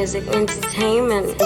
music entertainment.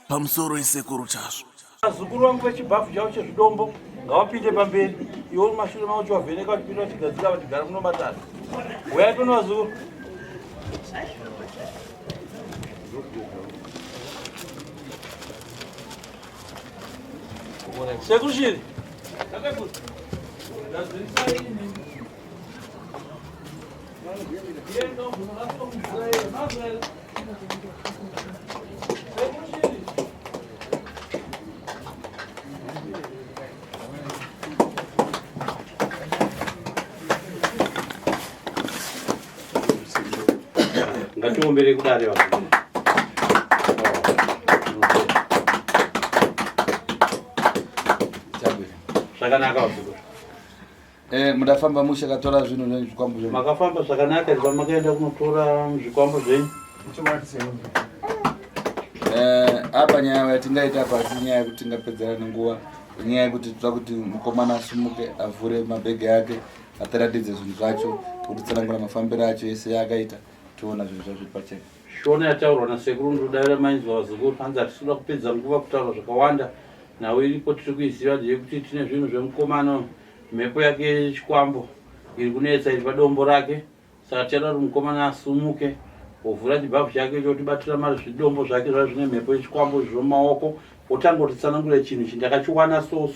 Pamusoro Sekuru Tasvu. Sekuru wangu wechibafu chavo chezvidombo ngavapinde pamberi iwo mashure mavo chavheneka vachipinda vachigadzira vachigara muno matatu uyai tonwa Zukuru. Sekuru shiri ngatimumbere kudare vanhu zvakanaka Zukuru. Mudafamba mushe katora zvinhu nezvikwambo zvenyu. Makafamba zvakanaka iri pamakaenda kunotora zvikwambo zvenyu. Apa nyaya yatingaita pasi nyaya yekuti tingapedzera nenguva, nyaya yekuti toda kuti mukomana asumuke avhure mabhegi yake ataratidze zvinhu zvacho kuti tsanangura mafambiro acho ese yaakaita toona zvinhu zvacho pachena. Shona yataurwa nasekuru ndodavira mainzwa Zukuru hanzi hatisina kupedza nguva kutaura zvakawanda nawe iripo tiri kuiziva ndeyekuti tine zvinhu zvemukomana mhepo yake yechikwambo iri kunetsa iri padombo rake saka tichada kuti mukomana asumuke wovhura chibhafu chake chotibatira mari zvidombo zvake zvaa zvine mhepo yechikwambo zvomaoko wotangotitsanangura chinhu chindakachiwana so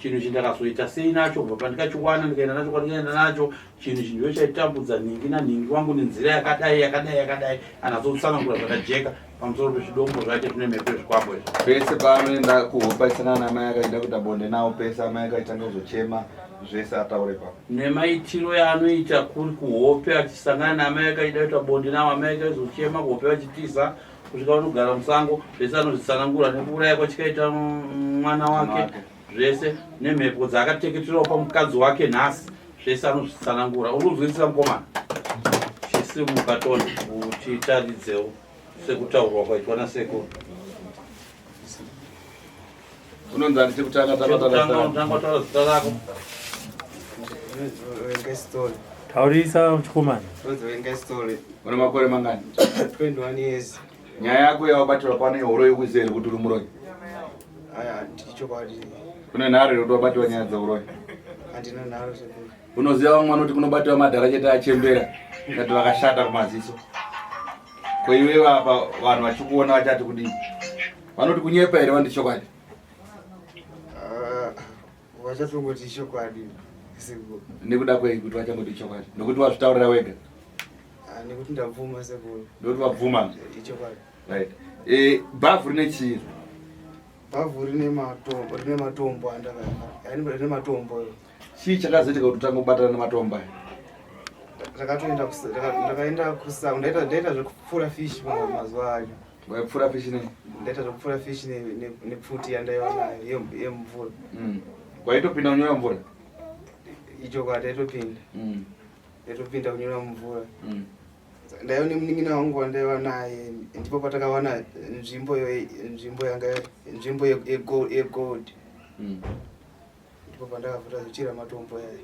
chinhu chindakazoita sei nacho kubva pandikachiwana ndikaenda nacho kwandikaenda nacho chinhu chindiwe chaitambudza nhingi nanhingi wangu nenzira yakadai anazotsanangura zvakajeka pamusoro pezvidombo zvake zvine mhepo yezvikwambo izvi. Pese paanoenda kuhopaisana namai akaenda kuita bonde nawo pese amai akaitanga kuzochema zvese ataure papo. Nemaitiro yaanoita kuri kuhope achisangana namai akaida kuita bonde nawo amai akazochema kuhope vachitiza kusvika vanogara musango zvese anozvitsanangura nekuuraya kwachikaita mwana wake zvese nemhepo dzaakateketerawo pamukadzi wake nhasi zvese anozvitsanangura. Uri kuzwisisa mukomana? Chisimuka toni uchitaridzewo sekutaurwa kwaitwa nasekuru. Unonzani chekutanga taura zita rako. Taurisa muchikomana. Una makore mangani? 21 years. Nyaya yako yawabatirwa pane horo yekuzere kuti uri muroyi? Aya ndichokwadi. Une nhare yekuti wabatirwa nyaya dzauroyi? Handina nhare Sekuru. Unoziva vamwe vanoti kunobatiwa madhara chete achembera ngati vakashata kumaziso. Kweiwe apa vanhu vachikuona vachati kudini? Vanoti kunyepa here vandichokwadi? Vachatongoti chokwadi Sekuru. Nekuda kwei kuti vachangoti chokwadi? Nokuti wazvitaurira wega? Nekuti ndabvuma Sekuru. Ndokuti wabvuma? Ichokwadi. Right. Bhavhu rine chii? Bhavhu rine matombo rine matombo. Chii chakazoitika kuti utange kubatana nematombo aya? Ndakaenda kusango ndaita zvekupfura fish mazuva acho. Waipfura fish nei? Ndaita zvekupfura fish nepfuti yandaiona yemvura. Waitopinda kunyura mvura? Ichokwadi ndaitopinda kunyura mvura. Ndaiona munin'ina wangu wandaiva naye ndipo patakawana nzvimbo yegold. Ndipo pandakabvuta kuchira matombo yaya.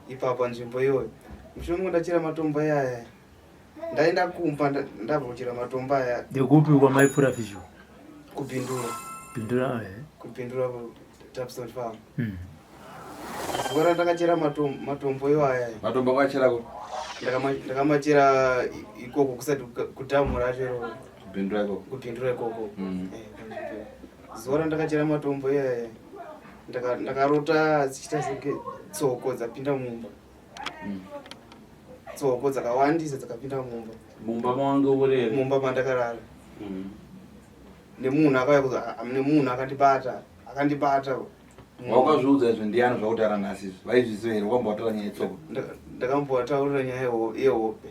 Ipapo nzvimbo iyoyo mushure mumwe ndachira matombo yaya ndaenda kumba ndabva kuchira matombo aya. Ndekupi kwamaipfura fisho? Kupindura Tapstone Farm. Zuva randakachera matombo iwaya. Matombo akachera ndakamachera ikoko kusati kudhamu racho iroro. Kupindura ikoko. Zuva randakachera matombo iwaya ndakarota zichita senge tsoko dzapinda mumba. Tsoko dzakawandisa dzakapinda mumba. Mumba mwangu uri? Mumba mandakarara. Nemunhu akandibata wakazviudza izvo ndiani zvakutaura nhasi izvi vaizviziva here wakambotaura nyaya yetsoko? Ndakambotaura nyaya yehope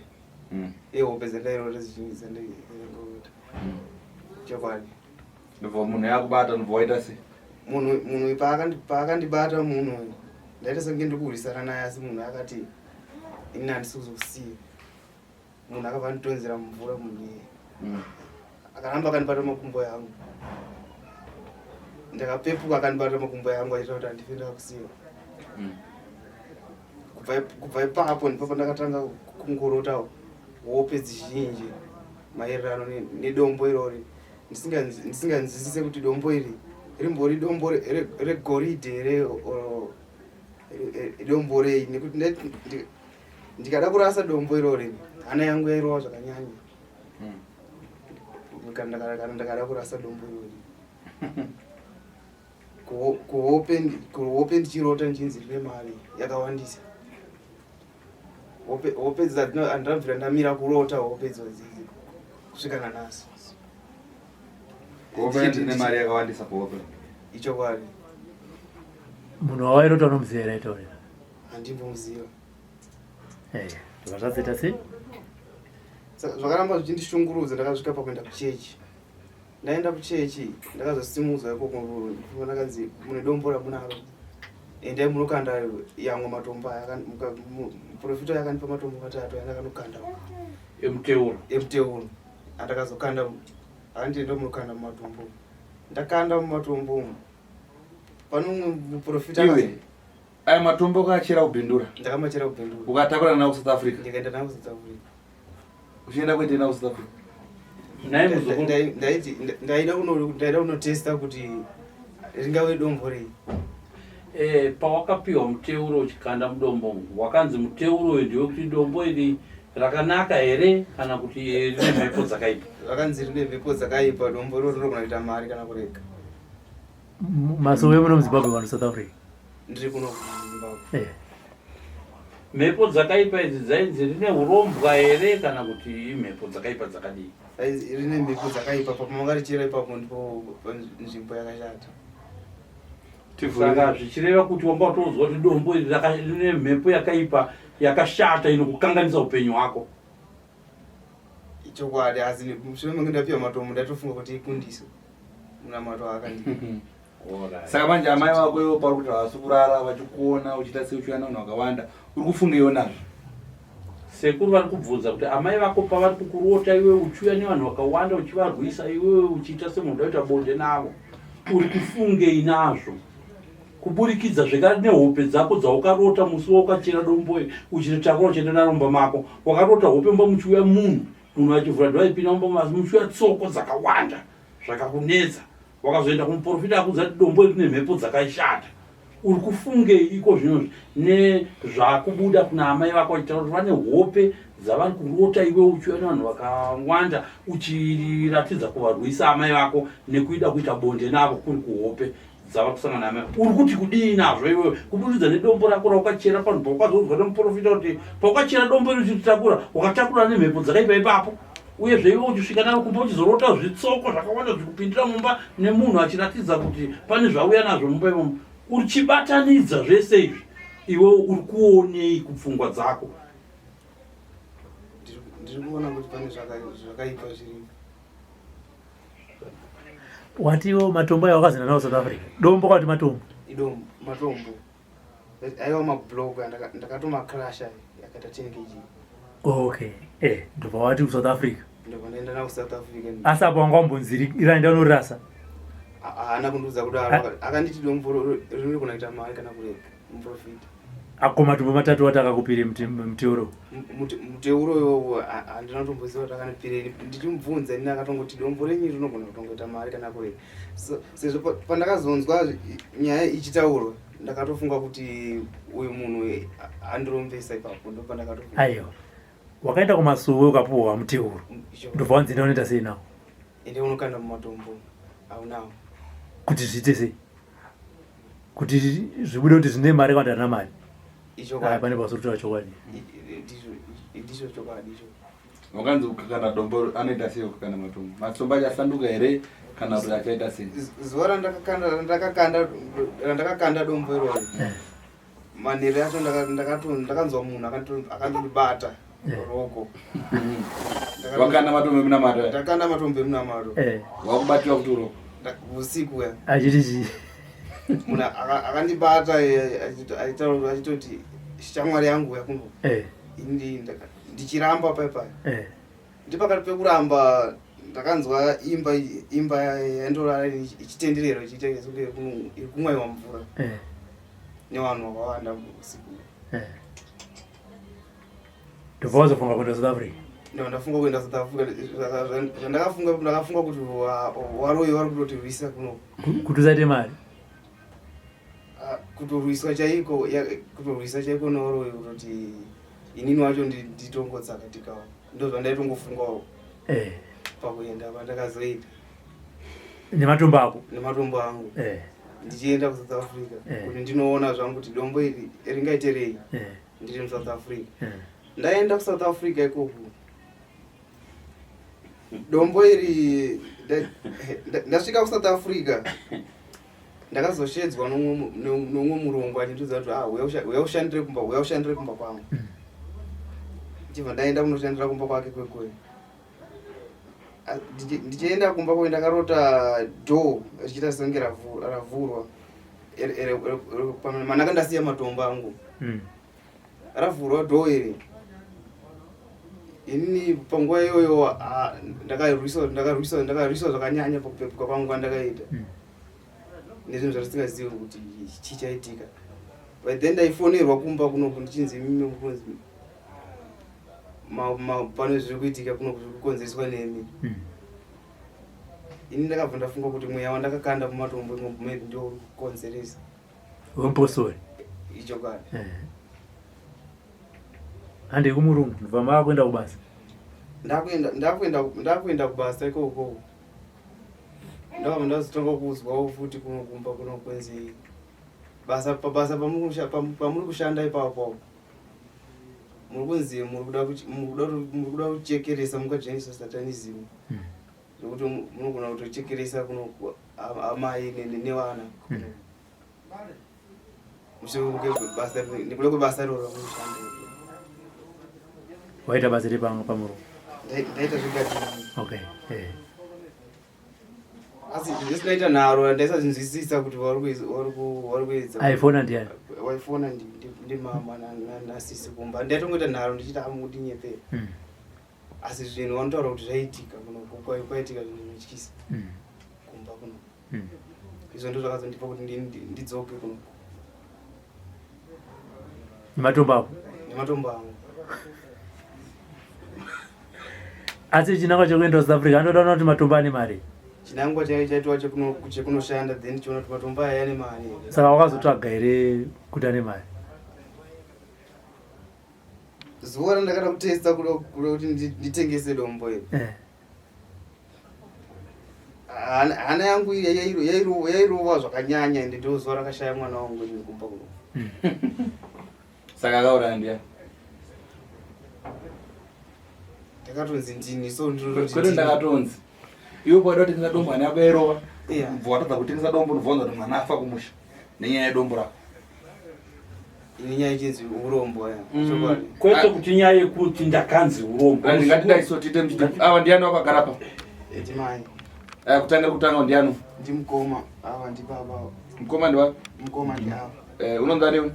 yehope dzandairota zizhinji dzandaiita chokwadi. Ndobva munhu yakubata ndobva waita sei? Munhu paakandibata munhu ndaita senge ndikurisana naye asi munhu akati ini handisi kuzokusiya. Munhu akabva anditonzera mumvura munhu akaramba akandibata makumbo yangu. Ndakapepuka akandibata makumbo yangu aita kuti handife ndakusiya. Kubva ipapo ndipo ndakatanga kungorota hope zhinji maererano nedombo irori ndisinganzwisise kuti dombo iri rimbori dombo regoridhe here dombo rei, nekuti ndikada kurasa dombo irori hana yangu yairova zvakanyanya kana ndakada kurasa dombo irori. Kuhope ndichirota nchinzi rine mari yakawandisa. Hope dzandabvira ndamira kurota hope idzodzizi kusvika nanhasi. Hope ndine mari yakawandisa kuhope ichokwadi. Munhu wawairota unomuziva here taurira? Handimbomuziva. Zvakazadzita sei? Zvakaramba zvichindishungurudza. Ndakasvika pakuenda kuchechi. Ndaenda kuchechi ndakazosimudzwa ikoko ndakanzi mune dombo ramunaro endai munokanda yamwe matombo aya. Muprofita yakandipa matombo 3 yandakanokanda emuteuro andakazokanda andienda munokanda mumatombo. Ndakanda mumatombo pano muprofita aya matombo akachera kubhindura. Ndakamachera kubhindura. Ukatakura nawo South Africa? Ndikaenda nawo South Africa. Uchienda kuenda nawo South Africa? Ndaida kunotesta kuti ringave dombo rei. Pawakapiwa muteuro uchikanda mudombo wakanzi muteuro uyu ndiwe kuti dombo iri rakanaka here kana kuti rine mhepo dzakaipa? Vakanzi rine mhepo dzakaipa. Dombo iro rinogona kuita mari kana kurega. Masowe muno muZimbabwe vano South Africa? Ndiri kuno kuZimbabwe. Mhepo dzakaipa idzi dzainzi rine urombwa here kana kuti imhepo dzakaipa dzakadii? Rine mhepo dzakaipa. Pamakarichera ipapo ndipo nzvimbo yakashata. Saka zvichireva kuti wamba utozwa kuti dombo iri rine mhepo yakaipa yakashata inokukanganisa upenyu hwako. Ichokwadi. Asi mushure mangu ndapiwa matombo ndatofunga kuti ikundiso munamato akandii. Saka manje amai vako ivo pari kuti havasi kurara vachikuona uchiita sei uchiwana vanhu vakawanda uri kufungeiwo nazvo? Sekuru vari kubvunza kuti amai vako pavari kukurota iwe uchiuya nevanhu vakawanda uchivarwisa iwe uchiita semunhu unoita bonde navo uri kufungei nazvo? Kuburikidza zvekare nehope dzako dzaukarota musi wakachera dombo uchiritakura uchienda naromba mako. Wakarota hope mba muchiuya munhu achivhura ndivaipinda mumba masi muchiuya tsoko dzakawanda zvakakunetsa. Wakazoenda kumuprofita akudza kuti dombo rine mhepo dzakashata. Uri kufungei iko zvinozvi nezvakubuda kuna amai vako vachitaura kuti vane hope dzavari kurota iwe uchiuya nevanhu vakawanda uchiratidza kuvarwisa amai vako nekuida kuita bonde navo kuri kuhope dzavari kusangana namai. Uri kuti kudii nazvo iwewe kubudikidza nedombo rako raukachera panhu paukazonzwa nemuprofita kuti paukachera dombo iri uchiritakura wakatakura nemhepo dzakaipa ipapo? Uyezve iwe uchisvika naro kumba uchizorota zvitsoko zvakawanda zvikupindira mumba nemunhu achiratidza kuti pane zvauya nazvo mumba imomo. Uchibatanidza zvese izvi iwe uri kuonei kupfungwa dzako? Ndiri kuona kuti pane zvakaipa zviripo. Watiwo matombo ayo wakazina nawo South Africa? Dombo kwati matombo? Matombo aiwa mablock ndakatomakrasha yakaita 10 kg. Okay. Ndobva wati kuSouth Africa? Ndobva ndaenda nawo South Africa. Asi apo wanga wambonziri iraenda unorasa? Haana kundiudza kudaro. Akanditi dombo riri kunaita mari kana kurega muprofita. Ako matombo 3 watakakupire muteuro? Muteuro iwowo handina tomboziva kuti akanipirei. Ndichimubvunza ini akatongoti dombo renyu rinogona kutongoita mari kana kurega. Sezvo pandakazonzwa nyaya ichitaurwa ndakatofunga kuti uyu munhu andirombesa ipapo. Ndo pandakatofunga. Aiwa. Wakaenda kumasuwe ukapuwa muteuro. Ndobva wanzi unoita sei nawo? Ende unokanda mumatombo aunawo. Kuti zviite sei? Kuti zvibude kuti zvine mari kana ndana mari? Icho kwadi. Pane pasuri kutaura chokwadi. Ndicho chokwadi icho. Wakanzi ukakanda dombo anoita sei ukakanda matombo? Matombo achasanduka here kana kuti achaita sei? Zuva randakakanda dombo iroro. Manhere acho ndakanzwa munhu akandibata roko. Wakanda matombo emunamato? Ndakanda matombo emunamato. Wakubatiwa kuti uroko? Usiku ya. Achiti munhu akandibata achitoti shamwari yangu yakuno. Ndichiramba paipai. Ndipakati pekuramba ndakanzwa imba yandorara ichitenderero ichiita sekuti kumwaiwa mvura nevanhu vakawanda usiku. Ndovazofunga kuenda South Africa? Ndafunga kuenda South Africa. Ndakafunga kuti waroi vari kutotirwisa kuno. Kuti usaite mari? Kutorwiswa chaiko newaroi kutoti inini wacho nditongotsakatikawo. Ndozvandaitongofungawo pakuenda pandakazoita. Nematombo ako? Nematombo angu. Ndichienda kuSouth Africa kuti ndinoona zvangu kuti dombo iri ringaiterei ndiri muSouth Africa. Ndaenda kuSouth Africa ikoko. Dombo iri ndasvika kuSouth Africa ndakazoshedzwa nomwe murungu achindudza kuti uyaushandire kumba kwangu. Chibva ndaenda kunoshandira kumba kwake kwekwe. Ndichienda kumba kwake ndakarota door richiita senge ravhurwa. Mana kandasiya matombo angu. Ravhurwa door iri. Inini panguva iyoyo ndakarwiswa zvakanyanya pakupepuka kwangu kwandakaita. Nezvinhu zvatisingazivi kuti chichaitika. But then ndaifonerwa kumba kuno ndichinzi mimi kunzi pane zviri kuitika kuno kukonzereswa nemi. Ini ndakabva ndafunga kuti mweya wandakakanda mumatombo maybe ndio uri kukonzeresa. Wemposori? Icho kani. Hande kumurungu ndobva makuenda kubasa? Ndakuenda kubasa ikoko. Ndabva ndazotanga kuzwawo futi kunokumba kuno kwenzi basa pamuri kushanda ipapo. Muri kunzi muri kuda kuchekeresa mukajoinisa satanism. Nokuti munogona kutochekeresa kuno amai nevana. Mushure basa ndikuda kubasa iroro kushanda. Waita basa ripa pamurungu? Ndaita zvigati. Okay. Asi ndisinaita nharo ndaisazinzwisisa kuti vari kuedza. Aifona ndiani? Waifona ndi mama nasisi kumba. Ndaitongoita nharo ndichita amudi nyepe. Asi zvinhu vanotaura kuti zvaitika kuno kwaitika zvinhu zvinotyisa kumba kuno. Izvo ndizvo zvakazondipa kuti ndidzoke kuno. Nematombo ako? Nematombo angu. Asi chinangwa chekuenda South Africa anoda kuti matombo ane mari? Chinangwa chaitwa chekunoshanda then chiona kuti matombo aya ane mari. Saka wakazotsvaga here kuti ane mari? Zuva randakada kutesta kuda kuti nditengese dombo iri. Hana yangu yairova zvakanyanya ende ndo zuva rakashaya mwana wangu ndiri kumba kuno. Saka akauraya ndiani? Ndakatonzi ndini so kwete ndakatonzi iwe poida kutengesa dombo hana yako yairova. Bva watadza kutengesa dombo ndobvunza kuti mwana afa kumusha nenyaya yedombo rako. Ini nyaya ichinzi urombo ya. Kwete kuti nyaya yekuti ndakanzi urombo. Ndingatidaisotiite mchiti ava ndiani wakagara pa? Echimai. Kutanga ndiani? Ndimukoma ava ndi baba. Mukoma ndiwa? Mukoma ndi ava. Unonzi ndiwe?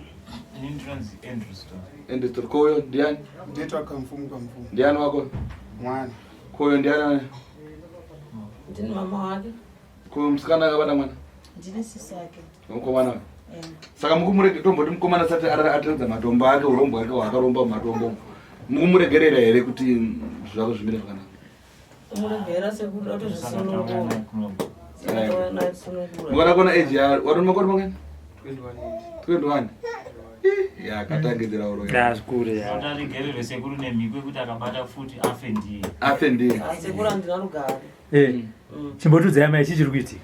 Intrans Andrew. Andrew koyo ndiani? Ndetwa kamfumu. Ndiani wako? Mwana. Koyo ndiani? Ndini mama wake. Koyo msikana akabata mwana? Ndini sisi yake. Mukomana? Saka mukumurege tombo ndi mukomana sati atadza matombo ake urombo ake wakaromba matombo. Mukumuregerera here kuti zvako zvimire zvakanaka? Muregera sekuti atozvisunungura. Ngora kona age ya wari makore mangani? 21. 21. Ya katangedzera uroyo. Ndazikure ya. Ataregerere Sekuru nemhiko kuti akabata futi afe ndiye. Afe ndiye. Sekuru ndina rugare. Chimbotudzai mai chichiri kuitika?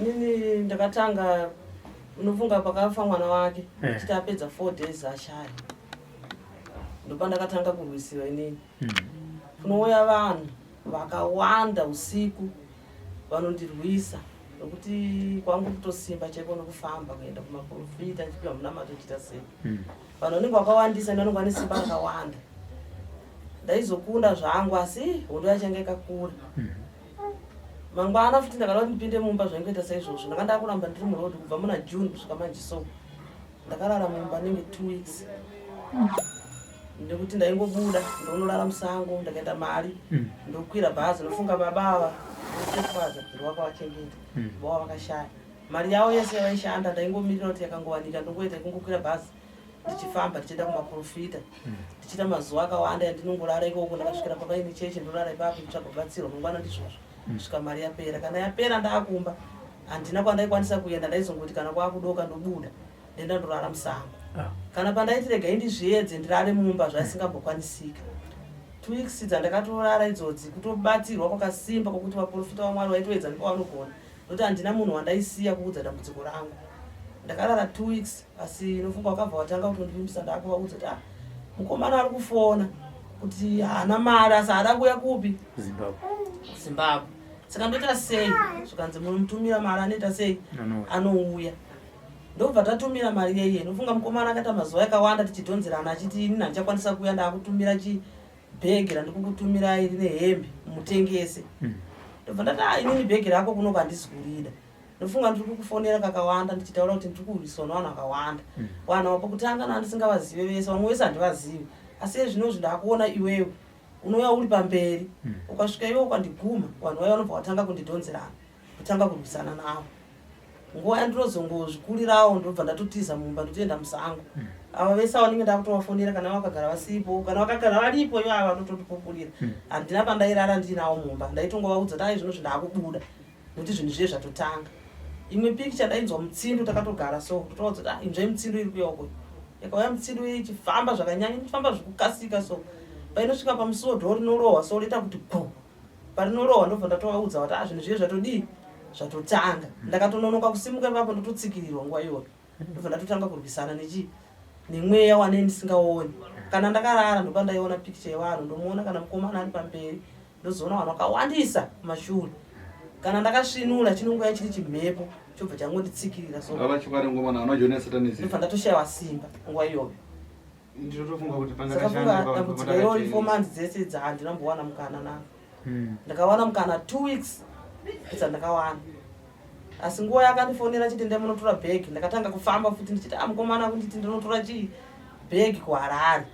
Nini ndakatanga unofunga pakafa mwana wake. Chiti apedza 4 days ashaya. Ndopa ndakatanga kurwisiwa inini. kunouya vanhu vakawanda usiku vanondirwisa nokuti kwangu kutosimba chaipo nokufamba kuenda kumaprofita ndichipiwa munamato chita sei vanhu vanenge vakawandisa ndanonga nesimba rakawanda ndaizokunda zvangu asi hondo yachange kakura mangwana futi ndakada kuti ndipinde mumba zvaingoita saizvozvo ndanga ndakuramba ndiri murodhi kubva muna June kusvika manje so ndakarara mumba nenge 2 weeks ndekuti ndaingobuda ndounorara musango ndakaita mari ndokwira bhazi nofunga babava ndokwaza kuti wakawachengeta bava vakashaya mari yavo yese yavaishanda ndaingomirira kuti yakangowanika ndongoita kungokwira bhazi ndichifamba ndichienda kumaprofita ndichiita mazuva akawanda yandinongorara ikoko ndakasvikira papaine chechi ndorara ipapo nditsvaga kubatsirwa mangwana ndizvozvo kusvika mari yapera kana yapera ndaakumba handina kwandaikwanisa kuenda ndaizongoti kana kwakudoka ndobuda ndenda ndorara musango kana pandaiti regai ndizviedze ndirare mumba zvaisingambokwanisika 2 weeks dzandakatorara idzodzi kutobatsirwa kwakasimba kwokuti vaprofita vaMwari vaitoedza nepavanogona nokuti handina munhu wandaisiya kuudza dambudziko rangu ndakarara 2 weeks asi nofunga wakabva watanga kutondivimbisa ndakuvaudza kuti mukomana ari kufona kuti haana mari asi haada kuuya kupi Zimbabwe saka ndoita sei zvikanzi munomutumira mari anoita sei anouya ndobva tatumira mari yeye nofunga mukomana akaita mazuva akawanda tichidhonzerana achiti ini handichakwanisa kuuya ndakutumira chibhegi randikukutumirai rine hembe mutengese ndobva ndati inini bhegi rako kunoka handisi kurida nofunga ndiri kukufonera kakawanda ndichitaura kuti ndiri kurwiswa nevanhu vakawanda vanhu vapo kutanga nandisingavazive vese vamwe vese handivazivi asi ezvinozvi ndakuona iwewe unouya uri pamberi ukasvika iwe ukandiguma vanhu vaya vanobva vatanga kundidhonzerana kutanga kurwisana navo nguva yandinozongozvikurirawo ndobva ndatotiza mumba ndotoenda musango ava vese vanenge ndakutovafonera kana vakagara vasipo kana vakagara varipo ivo ava vanototipokurira handina pandairara ndinavo mumba ndaitongovaudza kuti zvino ndakubuda nokuti zvinhu zviye zvatotanga imwe pikicha ndainzwa mutsindo takatogara so totaudza kuti inzvai mutsindo iri kuyoko yakauya mutsindo iyi ichifamba zvakanyanya ichifamba zvekukasika so painosvika pamusuwo dho rinorohwa so roita kuti pu parinorohwa ndobva ndatovaudza kuti zvinhu zviye zvatodii zvatotanga ndakatononoka kusimuka ipapo ndototsikirirwa nguva iyoyo ndobva ndatotanga kurwisana nemweya wanei ndisingaoni kana ndakarara ndopandaiona pikicha yevanhu ndomuona kana mukomana ari pamberi ndozoona vanhu vakawandisa kumashure kana ndakasvinura chinongoya chiri chimhepo chobva changonditsikirira so ndobva ndatoshayiwa simba nguva iyoyo ndinotofunga kuti sakafunga dambudziko irori 4 months dzese dzandinambowana mukana nako ndakawana mukana 2 weeks dzandakawana asi nguva yakandifonera chiti ndemunotora bhegi ndakatanga kufamba futi ndichiti mukomana kunditi ndinotora chii bhegi kuHarare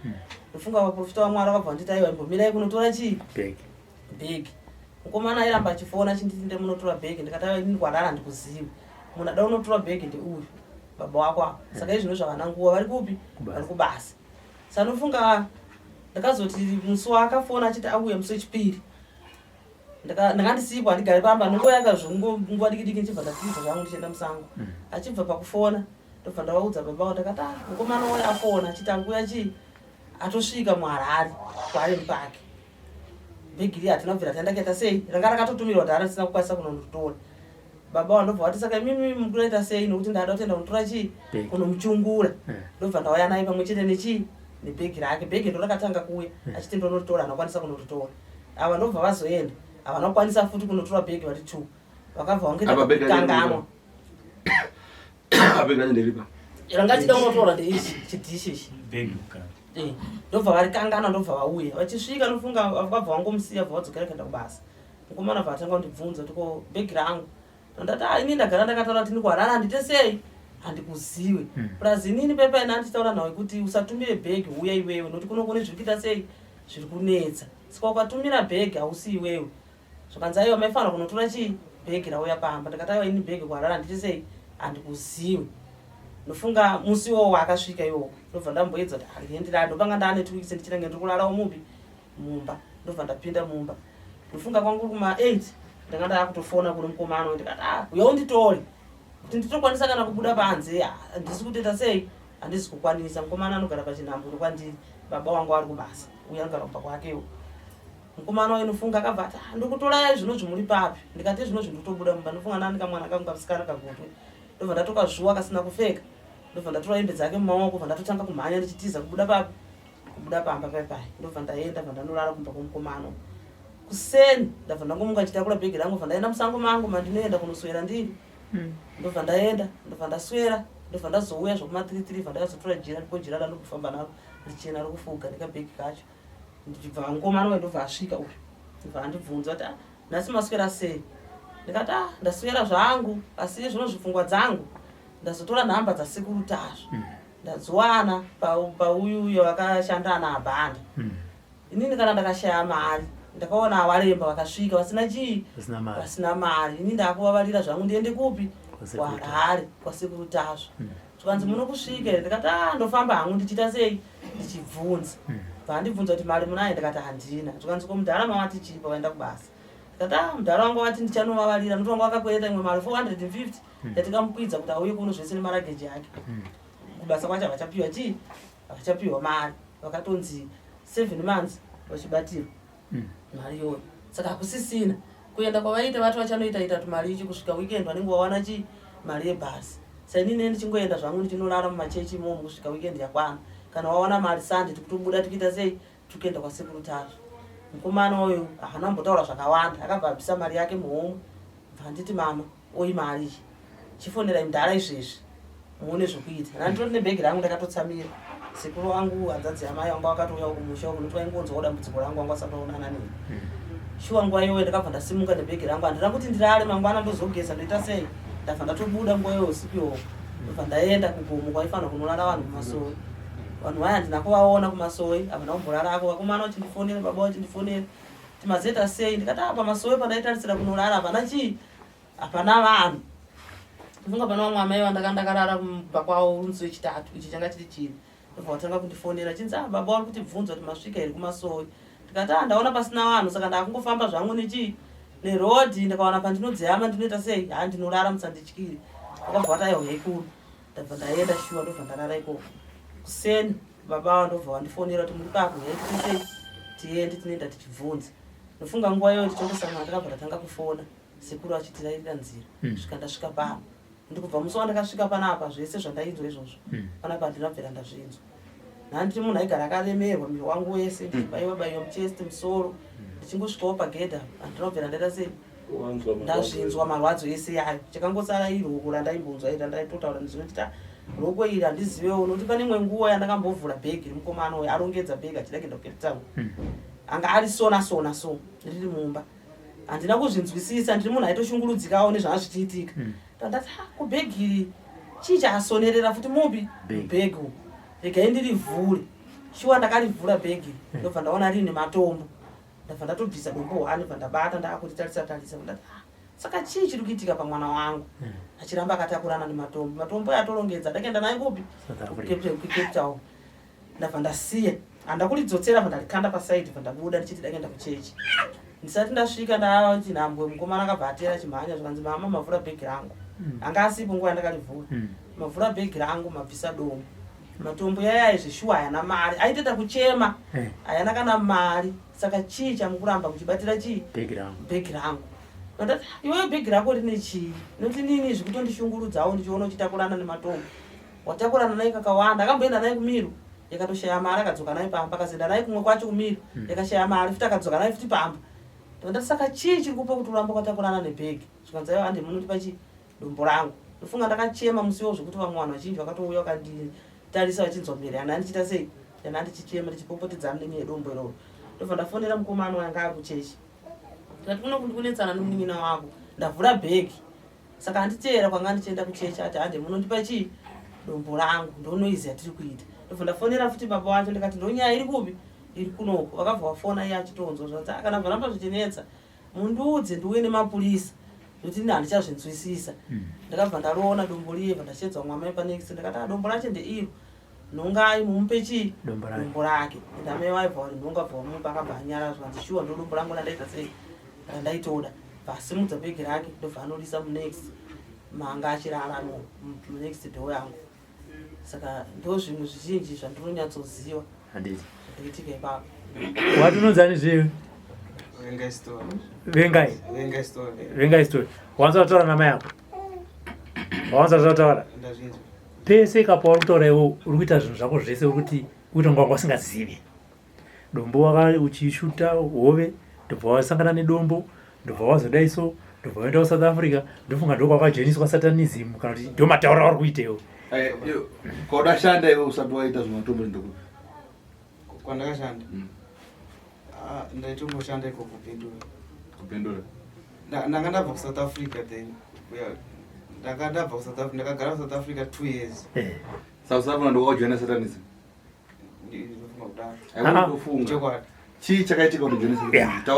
ndofunga vaprofita vaMwari vakabva nditi aiwa imbomirai kunotora chii bhegi mukomana airamba achifona achinditi ndemunotora bhegi ndikati ini kuHarare handikuzivi munhu ada unotora bhegi ndeuyu baba wako apa saka izvino zvavana nguva vari kupi vari kubasa sanofunga ndakazoti musi waakafona achiti auya musi wechipiri ndakandisiipwa handigari pamba nongo yakazvonguva dikidiki ndichibva ndatiza zvangu ndichienda musango achibva pakufona ndobva ndavaudza baba ndakati mukomana wayo afona achiti akuya chii atosvika muHarare kwaari mupake bhegi ri hatina kubvira tandakaita sei ranga rakatotumirwa kuti harisina kukwanisa kunondotora baba wandobva wati saka mimi mukunoita sei nokuti ndada kutoenda kunotora chii kunomuchungura ndobva ndauya naye pamwe chete nechii nebhegi rake bhegi ndo rakatanga kuuya achiti ndonotora handakwanisa kunototora ava ndobva vazoenda havana kukwanisa futi kunotora bhegi vari 2 vakabva vangoita kukanganwa ranga chida unotora ndeichi chidhishi ichi ndobva varikangana ndobva vauya vachisvika nofunga vakabva vangomusiya bva vadzokera kuenda kubasa mukomana bva vatanga kundibvunza tiko bhegi rangu ndati ini ndagara ndakataura kuti ndikuHarare handite sei handikuziwe plus inini pepa ina ndichitaura nawe kuti usatumire bhegi uya iwewe nokuti kunokone zviri kuita sei zviri kunetsa saka ukatumira bhegi hausi iwewe zvakanzi aiwa maifanira kunotora chii bhegi rauya pamba ndakati aiwa ini bhegi kuHarare handite sei handikuziwe nofunga musi iwowo wakasvika iwowo ndobva ndamboedza kuti handienderani ndopanga ndaane 2 weeks ndichinenge ndiri kurarawo mupi mumba ndobva ndapinda mumba ndofunga kwangu kuma8 ndanga ndakutofona kuno mukomana ndikati uya unditore kuti nditokwanisa kana kubuda panze handisi kutoita sei handisi kukwanisa mukomana anogara pachinhamburo kwandiri baba wangu ari kubasa uya ngaromba kwakewo mukomana wayo nofunga akabva ati ndikutoraya zvino zvimuri papi ndikati zvino zvinotobuda mumba ndofunga ndandikamwana kangu kamusikana kagotwe ndobva ndatoka zvuwa kasina kupfeka ndobva ndatora hembe dzake mumaoko bva ndatotanga kumhanya ndichitiza kubuda papi ndabuda pamba paipai ndobva ndaenda bva ndanolala kumba kwomukomano. Kuseni ndabva ndangomuka chitakura bhegi rangu bva ndaenda musango mangu mandinoenda kunoswera ndiri. Ndobva ndaenda ndobva ndaswera ndobva ndazouya zvokuma 33 bva ndakazotora jira ndikojira ndandokufamba naro richena rokufuga nekabhegi kacho. Ndibva mukomano wendobva asvika uyu ndibva andibvunza kuti nhasi maswera sei. Ndikati ndaswera zvangu asi zvino zvifungwa dzangu ndazotora nhamba dzasekuru Tasvu ndadziwana pauyu wakashanda naabhanda. Inini kana ndakashaya mari ndakaona avaremba vakasvika vasina chii vasina mari. Ini ndakuvavarira zvangu ndiende kupi kwaHarare kwasekuru Tasvu. Twanzi muno kusvika ndikati ndofamba hangu ndichita sei ndichibvunza. Vandibvunza kuti mari munayo ndikati handina. Twanzi komudhara mawati chipa waenda kubasa. Ndikati mudhara wangu wati ndichanovavarira ndotonga wakakwereta imwe mari 450 yatikamkwidza kuti auye kuno zvese nemarageji yake. Kubasa kwacho vachapiwa chii vachapiwa mari vakatonzi 7 months vachibatirwa mari yoyo. Saka hakusisina kuenda kwavaita vati vachanoita kuti mari ichi kusvika weekend vanenge vawana chii mari yebhasi. Saka inini ndichingoenda zvangu ndichinorara mumachechi imomo kusvika weekend yakwana. Kana wawana mari Sunday tikutobuda tikiita sei tukienda kwasekuru Tasvu. Mukomana uyu haana kumbotaura zvakawanda akabva abvisa mari yake muhomwe. Bva nditi mama oi mari chifonera imudhara izvezvi muone zvokuita. Nanditoti nebhegi rangu ndakatotsamira. Sekuru wangu hadzadzi amai vangu vakatouya kumusha uku noti vaingonzwawo dambudziko rangu vangu vasataonana neni. Shuwa nguva iyoyo ndakabva ndasimuka nebhegi rangu handina kuti ndirare mangwana ndozogeza ndoita sei. Ndabva ndatobuda nguva iyoyo usiku ihwohwo. Ndobva ndaenda kugomo kwaifanira kunorara vanhu kumasoi. Vanhu vaya handina kuvaona kumasoi havana kumborarako. Vakomana vachindifonera baba vachindifonera kuti mazeta sei. Ndikati pamasoi pandaitarisira kunorara hapana chii hapana vanhu. Ndifunga pana vamwe amai vandakarara kumba kwavo musi wechitatu ichi changa chiri chiri. Ndobva vatanga kundifonera chinzi baba vari kutibvunza kuti masvika here kumasoi. Ndikati ndaona pasina vanhu saka ndakungofamba zvangu nechii nerodhi ndikaona pandinodzeyama ndinoita sei ndinorara musandityiri. Vakabva vati aiwa ikuru. Ndabva ndaenda shuwa ndobva ndarara ikoko. Kuseni baba vandobva vandifonera kuti muri kako here sei tiende tinoenda tichibvunza. Ndofunga nguva iyoyo tichongosangana ndakabva ndatanga kufona sekuru achitirairira nzira svika ndasvika pano. Ndikubva musi wandakasvika panapa zvese zvandainzwa izvozvo panapa ndinabvera ndazvinzwa. Nhanditi munhu aigara akaremerwa miri wangu wese ndichibaiwa muchesti musoro ndichingosvikawo pagedha handinobvera ndaita sei ndazvinzwa marwadzo ese yayo. Chakangosara iroko randaimbonzwa iri randaitotaura ndizvinoti roko iri handizivewo nokuti pane imwe nguva yandakambovhura bhegi rimukomana uyo arongedza bhegi achida kuenda kuCape Town. Anga ari sona so ndiri mumba. Handina kuzvinzwisisa ndiri munhu aitoshungurudzikawo nezvanga zvichiitika. Ndati kubhegi iri chii chaasonerera futi mupi bhegi umu regai ndirivhure. Shuwa ndakarivhura bhegi ndobva ndaona riine matombo. Ndabva ndatobvisa dombo 1 bva ndabata ndaakutarisa ndati saka chii chiri kuitika pamwana wangu achiramba akatakurana nematombo. Matombo atorongedza ndakaenda naye kupi kuCape Town. Ndabva ndasiya handakuridzotsera bva ndarikanda pasaidi bva ndabuda ndichiti ndakaenda kuchechi. Ndisati ndasvika ndaati nhambwe mukomana akabva atera chimhanya zvikanzi mama mavhura bhegi rangu. Anga asipo nguva yandakarivhura. Mavhura bhegi rangu mabvisa dombo. Matombo yaya zveshuwa hayana mari aitoita kuchema hayana kana mari. Saka chii chamukuramba kuchibatira chii bhegi rangu. Ndati iwewe bhegi rako rine chii nokuti nini zvekutondishungurudzawo ndichiona uchitakurana nematombo. Watakurana naye kakawanda akamboenda naye kumiru yakatoshaya mari akadzoka naye pamba akazoenda naye kumwe kwacho kumiru yakashaya mari futi akadzoka naye futi pamba. Ndati saka chii chiri kupa kuti uramba kwatakurana nebhegi. Zvikanzi aiwa hande munoti chii dombo rangu. Ndofunga ndakachema musiwo zvokuti vamwe vanhu vazhinji vakatouya vakanditarisa vachinzwa mberi hana ndichita sei yana ndichichema ndichipopotedzana nenyaya yedombo iroro. Ndobva ndafonera mukomana wanga ari kuchechi. Ndati kuno kundikunetsana nomunin'ina wako ndavhura bhegi. Saka handiteera kwanga ndichienda kuchechi ati hande munondipa chii dombo rangu ndonoizi yatiri kuita. Ndobva ndafonera futi baba wacho ndikati ndonyaya iri kupi iri kunoko. Vakabva vafona iye achitonzwa zvanzi kana bvaramba zvichinetsa mundiudze ndiuye nemapurisa nokuti ini handichazvinzwisisa. Ndakabva ndaroona dombo riye bva ndachedzwa mwamai panext ndakati dombo racho ndeiro nhongai mumupe chii dombo rake. Ndamai waibva uri nhonga bva wamupa akabva anyara zvanzi shuwa ndo dombo rangu randaita sei randaitoda. Vasimudza bhegi rake ndobva anorisa munext manga achirara munext door yangu. Saka ndo zvinhu zvizhinji zvandinonyatsoziva zvirikuitika ipapo. Watinonzani zvivi vengai story wanza kutaura namai yako wanza kutaura pese kapo uri kutaura iwo uri kuita zvinhu zvako zvese uri kuti uita ngwanga usingazivi dombo uchishuta hove ndobva wasangana nedombo ndobva wazodaiso ndobva waenda kuSouth Africa ndofunga ndokwakajoiniswa satanism kana kuti ndomataura vari kuitewo kodashanda iwe usati waita zvematombo ndokuti kwandakashanda ndaitomboshanda iko kupindura ndanga ndabva kuSouth Africa then ndakagara kuSouth Africa 2 years South Africa ndokwaujoina satanism ndofunga chii chakaitika kuti ujoine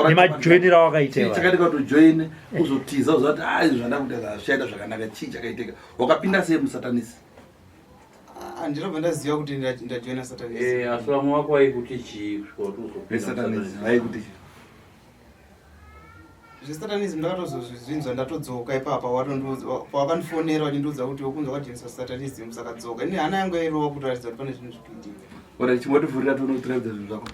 nemajoinera wakaitewa chakaitika kuti ujoine uzotiza uzati izvi zvanda kuti zvaita zvakanaka chii chakaitika wakapinda sei musatanisi ndinobva ndaziva kuti ndajoina satanism asi vamwe vako vaikuti chii satanism vaikuti chii zvesatanism ndakatozozvinzwa ndatodzoka ipapa pawakandifonera wachindiudza kuti wokunzwa kwajoinisa satanism saka dzoka ini hana yangu yairova kutaridza kuti pane zvinhu zvikuitika ora chimotivhurira tonotiradza zvinhu zvako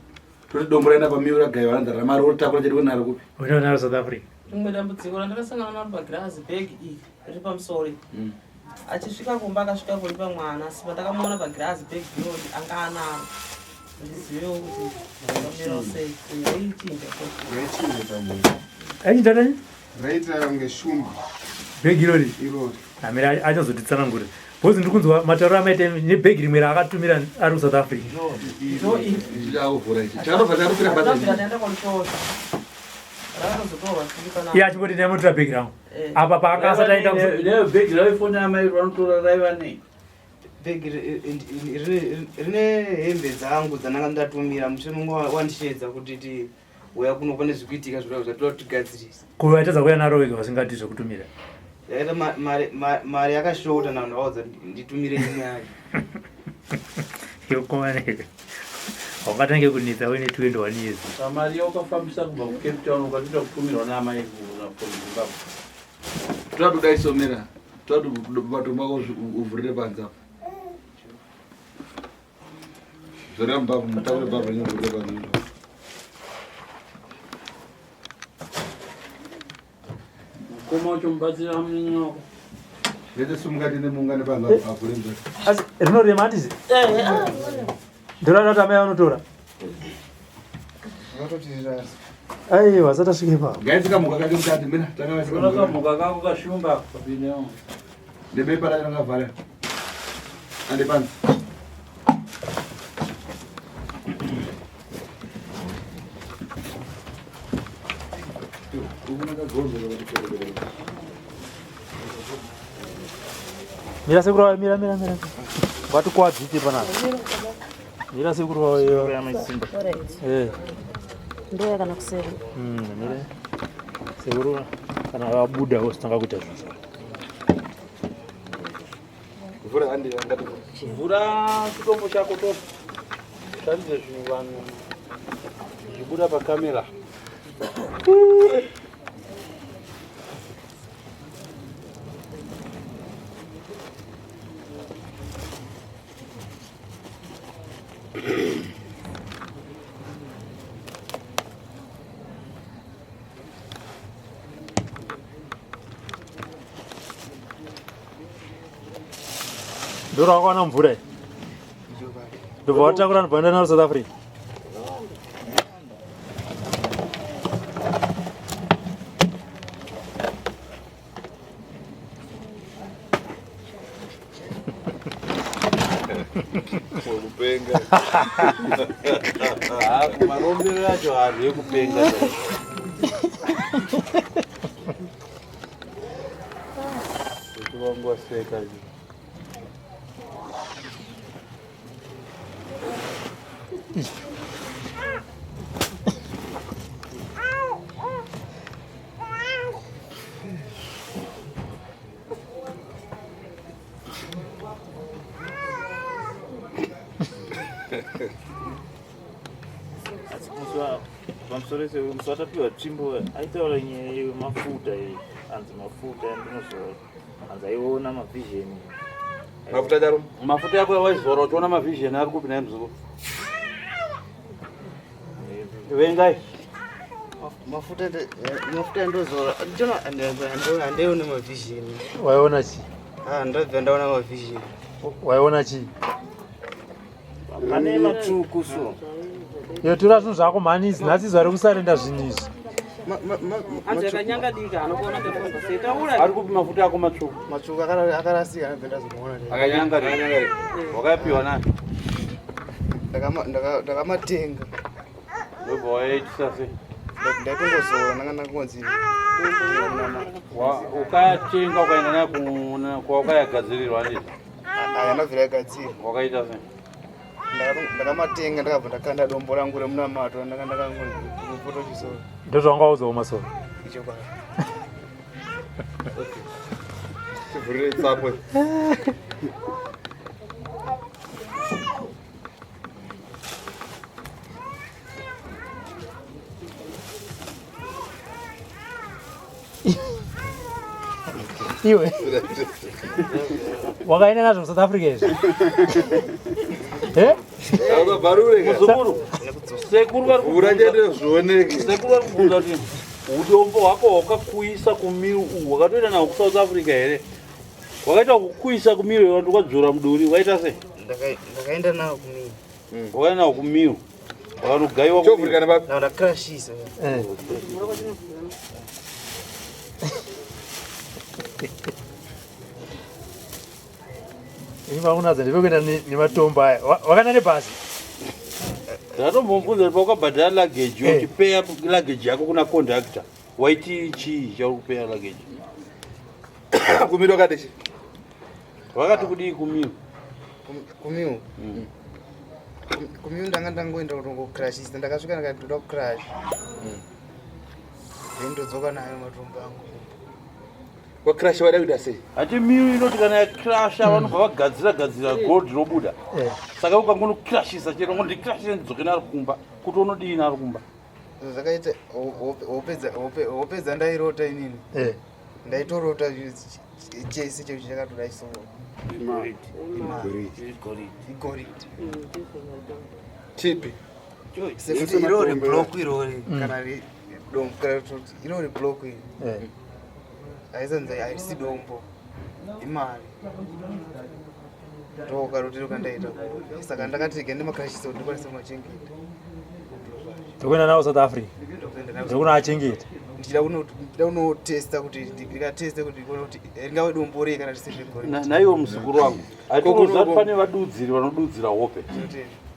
toti dombo raenda pamiura gai vanza ramari rotakura chati wenaro kupi unonaro South Africa rimwe dambudziko randakasangana naro pagirazi bhegi iri riri pamusori achisvika kumba akasvika kuripa mwana asi pandakamuona pagirazi bhegi irori anga anaro ndizivewo kuti amirawo sei yaichinja aichindadani raita kunge shumba bhegi irori irori amira achazotitsanangura bhozi ndiri kunzwa matauro amaite nebhegi rimwe raakatumira ari kuSouth Africa iye achingoti ndaimotora bhegi rangu apa paakasati aita bhegi raifoni amai vanotora raiva nei bhegi rine hembe dzangu dzananga ndatumira mushure mumwe wandishedza kuti uya kuno pane zvikuitika zvirao zvatoda kutigadzirisa kuvaitadza kuya naro wega vasingati zvekutumira yaita mari yakashota navanhu ndavaudza nditumire imwe yacho yokomaneka wakatange kunetsa uine 21 years mari yaukafambisa kubva kucape town ukatoita kutumirwa naamai kuzimbabwe toda kudaisomera toda matombo ako uvhurire panza zvora mbabvu mutaure mbabvu inovhurire panza mukoma wacho mubatsira munyanya wako vete sumukati nemuungane panza avhure nzvake asi rinorema handisi ndorati amai vanotora vatotirira aiwa satasvike pavo ngaitsikamuka kati mukati mina rakamuka kako kashumba kapinewo nebepa rake rakavhara ande panza mira sekuru mira vatikwadziite panapa mira sekuru ndoya kana kuseva mira sekuru kana vabuda vositanga kuita zvinhu mvura andi angati mvura chitombo chako toto taridze zvinhu vanhu zvibuda pakamera ndora wakawana mvura ndobva watakura nobvaenda naro South Africa kupenga marombero acho harwe kupenga kuvangwaseka pamusoro musatapiwa tsvimbo aitaura nyaya yemafuta anzi mafuta andinozora anzi aiona mavision mafuta daro mafuta yako yawaizora uchiona mavision ari kupi naye muzukuru vengai mafuta ndozora ndichona handaiona mavision waiona chi ndabva ndaona mavision waiona chi pane matsvuku so Yo tura zvinhu zvako mhanisi nhasi zuva rekusarenda zvinhu izvi. Ari kupi mafuta ako matsvuku? Matsvuku akarasika anobvenda zvomuona. Akanyangari. Wakapiwa nani? Ndakamatenga. Ndobva waitisa sei? Ndaitongozora ndanga ndakonzi. Ukatenga ukaenda nayo kwawakayagadzirirwa ndizvo? Aya ndabvira yagadzira. Wakaita sei? Ndakamatenga ndakabva ndakanda dombo rangu remunamato ndakangonzi kupoto chisoro. Ndozvawangaudzwa masoro. Icho kwa. Tivhurire tsapo. Iwe wakaenda nazvo South Africa izvi? Muzukuru, Sekuru vari kubvunza kuti utombo hwako hwakakuisa kumiri uhu hwakatoenda nawo kuSouth Africa here? Wakaita kukuisa kumiri wakadzvura muduri, waita sei? Ndakaenda nawo kumiri. Wakaenda nawo kumiri wakanogaiwa ndakrashisa. Ini vakunadza ndivekuenda nematombo aya. Wakaenda nebhasi? Ndatombomubvunza kuti wakabhadhara luggage uchipeya luggage yako kuna conductor. Waiti chii chauri kupeya luggage? Kumiri wakati chi? Wakati kudii kumiri? Kumiri? Kumiri ndanga ndangoenda kutongokrashisa. Ndakasvika ndakatoda kucrash. Ndodzoka nayo matombo angu. Wacrash wada kuita sei? Ati miri inoti kana yakrasha vanobva vagadzira gold robuda. Saka ukangondocrashisa chero ngondicrashise ndidzoke naro kumba kuti unodii naro kumba. Zvakaita wopedza ndairota inini. Ndaitorota chese checho chakatoda isoro. Igoriti. Chipi? Irori block irori kana irori block iri. Aizanzi haisi dombo imari ndokarotero kandaita saka ndakati gende makrashisa kuti ndikwanise kumachengeta. Ndokuenda nawo South Africa ndokuna achengeta ndida kunotesta kuti ndikateste kuti kuti ringave dombo rei kana risezvegori. Naiwo muzukuru wangu atikuziva pane vadudziri vanodudzira hope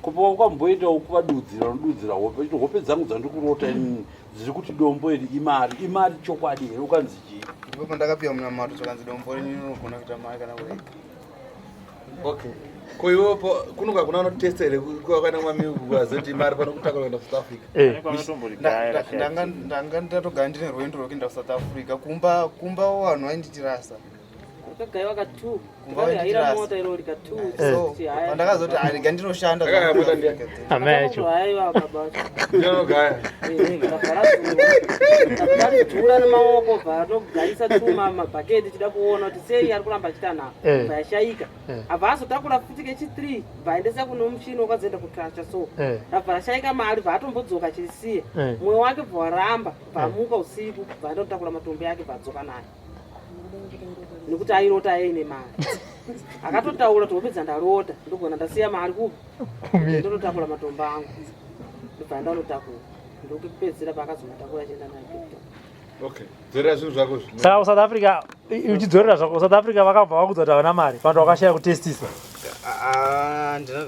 kupa ukamboitawo kuvadudziri vanodudzira hope kuti hope dzangu dzandikurota dziri kuti dombo iri imari chokwadi here ukanzi chii? Ndipo pandakapiwa munamato zvakanzi dombo renyu rinogona kuita mari kana kurega. Okay. Koiwopo kunoka kuna unotesta here kwakaenda mwami wazoti mari pano kutaka kuenda South Africa? Ndanga ndatogara ndine rwendo rwekuenda kuSouth Africa kumba vanhu vainditirasa. Ukagaiwa ka2 ndakaira mota iro rika 2 pandakazoti arega ndinoshanda amacho aiwa baba ndinogaya ndakadhura nemaoko bvaanogarisa tuma mabhaketi tida kuona kuti sei ari kuramba achitana bvayashaika abva azotakura futi kechi3 bvaendesa kuno muchini wakazoenda kukrasha so abva ashaika mari bvaatombodzoka chirisiye mwoyo wake bvaramba bvamuka usiku bvaandotakura matombo yake bvadzoka naye nekuti airota aine mari akatotaura topedza ndarota ndogona ndasiya mari kupi ndototakura matombo angu ndobva ndanotakura ndokupedzisira paakazomatakura achienda naye. Okay, dzorera zvinhu zvako saka South Africa uchidzorera zvako South Africa vakabva vakudza kuti havana mari vanhu vakashaya kutestisa.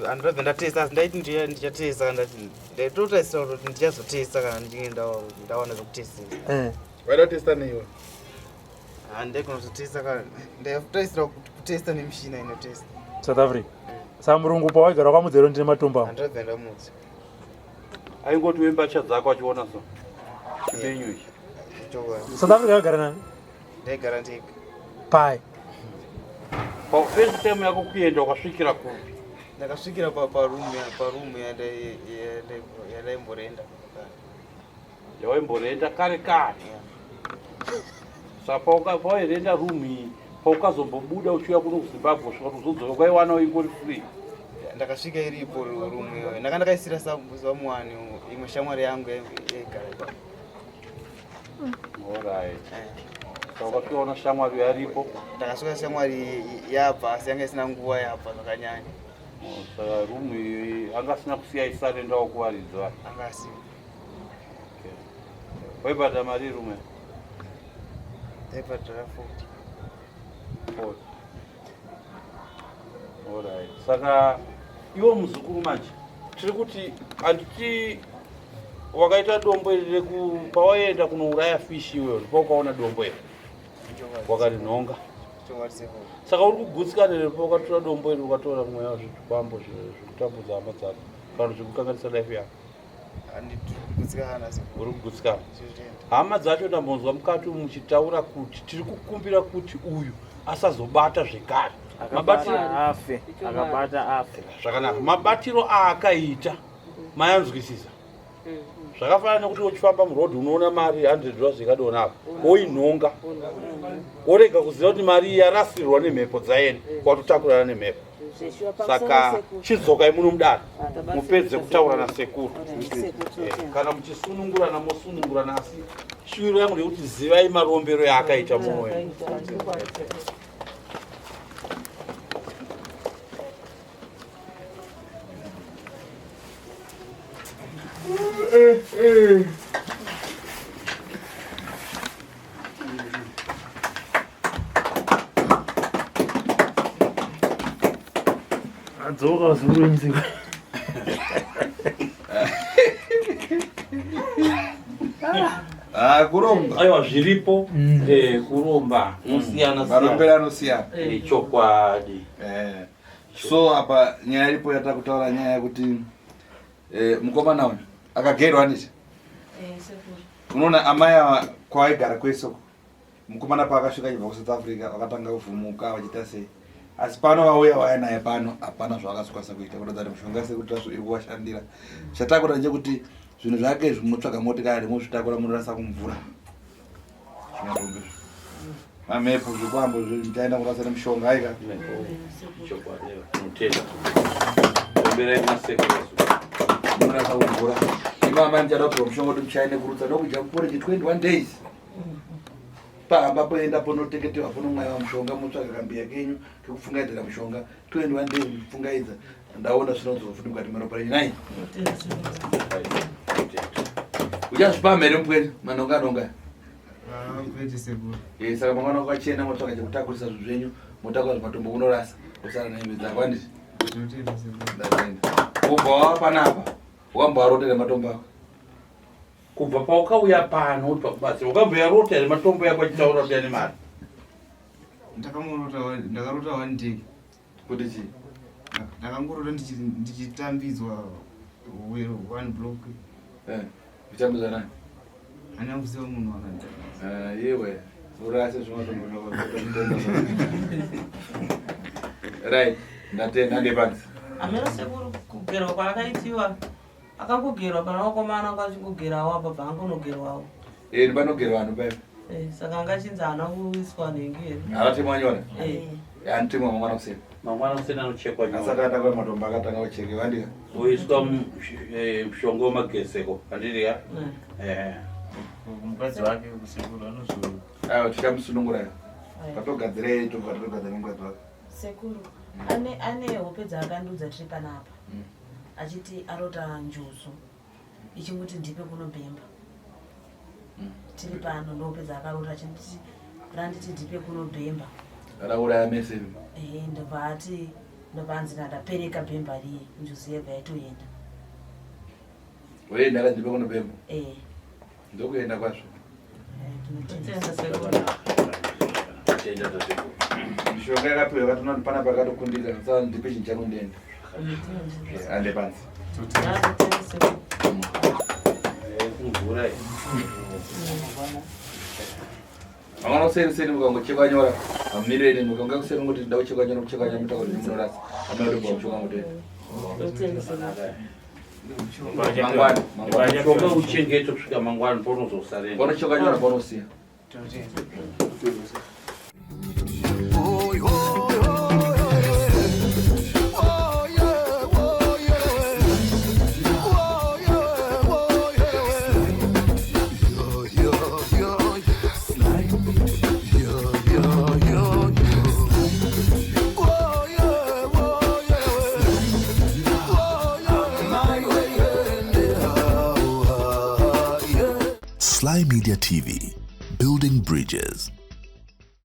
Handinobva ndatesta asi ndaiti ndichatesta ndaitotarisira kuti ndichazotesta kana ndichinge ndawana zvokutestisa. waida kutesta neiwe? Ndekunozotesta kana ndaitarisira kutesta nemishina inotesta South Africa. Saka murungu pawaigara wakamudzero ndine matombo angu. handinobva ndamudza aingoti wembacha dzako achiona so chipenyu ichi. South Africa yagara nani? ndaigara ndega. Pai First time yako kuenda ukasvikira ku? Ndakasvikira parumu yandaimborenda. Yawaimborenda kare kare. Saka pawairenda room iyi paukazombobuda uchiuya kuno kuZimbabwe kusvika kuzodzoka kwaiwana ingori free. Ndakasvika iripo room iyoyo ndanga ndakaisira samuwani imwe shamwari yangu yaigara. Alright. Ukapiona shamwari yaripo? Ndakasvika shamwari yabva asi yanga isina nguva yabva zvakanyanya. Saka room iyi angasina kusiya isarendawo kuwaridza. Angasi. Waibhadha mari room? Taibhadhara 40. Alright. Saka iwo muzukuru manje tiri kuti anditi wakaita dombo iri pawaenda kunouraya fish iweyo ndipo ukaona dombo iri wakarinhonga. Saka uri kugutsikana ripo ukatora dombo iri ukatora mweya zvikwambo zvikutambudza hama dzako kana zvikukanganisa life yako. Uri kugutsikana. Hama dzacho ndambonzwa mukati muchitaura kuti tiri kukumbira kuti uyu asazobata zvekare. Akabata afe. Zvakanaka. Mabatiro aakaita mayanzwisisa. Zvakafanana nekuti uchifamba murodhi unoona mari 100 yakadonaka woinhonga worega kuziva kuti mari yarasirwa nemhepo dzaeni kwatotakurana nemhepo. Saka chidzokai muno mudaro mupedze kutaura nasekuru. Kana muchisunungurana mosunungurana, asi shwiro yangu ndekuti zivai marombero yaakaita mumwoyo. Adzoka zuru mzigo. Kuromba. Aiwa zviripo kuromba nosiyana Marombero anosiyana. Chokwadi. So apa nyaya iripo yatakutaura nyaya yekuti mukomana uyu akagerwa nizvo. Unoona amai ava kwaigara kwesoko mukomana paakasvika chibva kuSouth Africa vakatanga kuvhumuka vachiita sei, asi pano vauya waya naye pano hapana zvavakazokwanisa kuita kuratidza kuti mishonga sekuti iri kuvashandira. Chatakura ndechekuti zvinhu zvake zvinotsvaga motikari muzvitakura munorasa kumvura. Zvinotombe mamhepo zvikwambo zvichaenda kurasira mishonga aika. Munorasa kumvura. Imama ndichada kupiwa mushonga kuti muchaine kurutsa nokudya kuporeki 21 days. Pahamba poenda ponoteketewa ponomwaiwa mushonga motsvaga kambiya kenyu kekupfungaidzira mushonga 21 days mupfungaidza. Ndaona zvinonzwa futi mukati meropa renyu nai. Uchazvipa mhere mupwere manonga. Saka mangwana kwachena motsvaga chekutakurisa zvinhu zvenyu motakura zvimatombo kunorasa kusara nehembe dzako handiti. Kubva wava panapa wamba warotera matombo ako. Kubva paukauya pano uri pakubatsira wakabva rota here matombo yako achitaura kuti ane mari? Ndakarota one day. Kuti chii? Ndakangorota ndichitambidzwa one block. Kutambidzwa nani? Hana kuziva munhu wakanda. Iwe urase zvinotombo. Right. Ndandepanzi. Ameno Sekuru kugerwa kwaakaitiwa akangogerwa kana wakomana kwachingogerawo apa paangonogerwawo. Ndipanogerwa ano paipo. Saka angachinzi haana kuiswa nhengi here. Havatemwa nyora? Anotemwa mangwana kuseni. Mangwana kuseni anochekwa nyora. Asati atakura matombo akatanga kuchekewa ndika. Oiswa mushonga wemageseko handiri ya? Mukadzi wake kusekuru anozo. Aiwa tichamusunungura. Patogadzira tobva totogadzira mukadzi wake. Sekuru ane hope dzaakandudza tiri panapa achiti arota njuzu ichimuti ndipe kunobhemba tiri pano ndohope dzaakarota achiti randiti ndipe kunobhemba rauraya mese. ndobvanzi ndapereka bhemba riye njuzu yebva yaitoenda. Weenda kandipe kunobhemba? Ndokuenda kwazvo. Mishonga yakapiwa yakatona pana pakatokundika saka ndipe chinhu changu ndiende. Ande panzi. Mangwana kuseni mukangochekwa nyora amireni mukange kuseni kuti ndau chekwa nyora kuchekwa nyora mutaura kuti munorasa amene kwa mushonga mutende. Mangwana Shonga uchengete kusvika mangwana ponozosarenda. Ponochekwa nyora ponosiya. SlyMedia TV, building bridges.